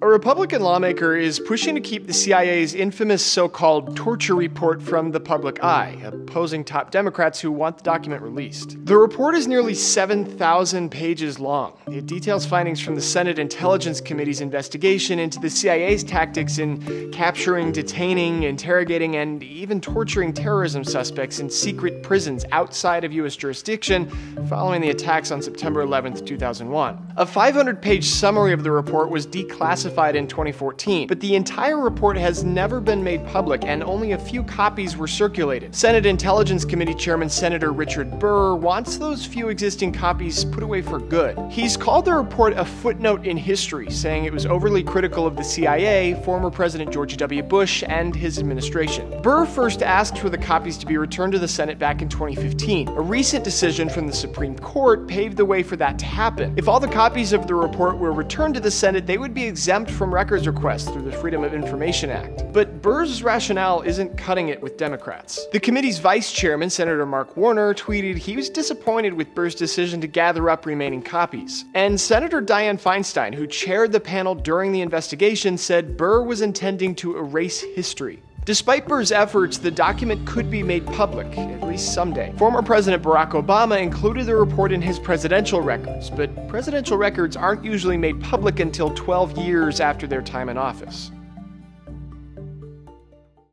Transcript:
A Republican lawmaker is pushing to keep the CIA's infamous so-called torture report from the public eye, opposing top Democrats who want the document released. The report is nearly 7,000 pages long. It details findings from the Senate Intelligence Committee's investigation into the CIA's tactics in capturing, detaining, interrogating, and even torturing terrorism suspects in secret prisons outside of U.S. jurisdiction following the attacks on September 11, 2001. A 500-page summary of the report was declassified in 2014, but the entire report has never been made public and only a few copies were circulated. Senate Intelligence Committee Chairman Senator Richard Burr wants those few existing copies put away for good. He's called the report a footnote in history, saying it was overly critical of the CIA, former President George W. Bush, and his administration. Burr first asked for the copies to be returned to the Senate back in 2015. A recent decision from the Supreme Court paved the way for that to happen. If all the copies of the report were returned to the Senate, they would be exempt from records requests through the Freedom of Information Act. But Burr's rationale isn't cutting it with Democrats. The committee's vice chairman, Senator Mark Warner, tweeted he was disappointed with Burr's decision to gather up remaining copies. And Senator Dianne Feinstein, who chaired the panel during the investigation, said Burr was intending to erase history. Despite Burr's efforts, the document could be made public, at least someday. Former President Barack Obama included the report in his presidential records, but presidential records aren't usually made public until 12 years after their time in office.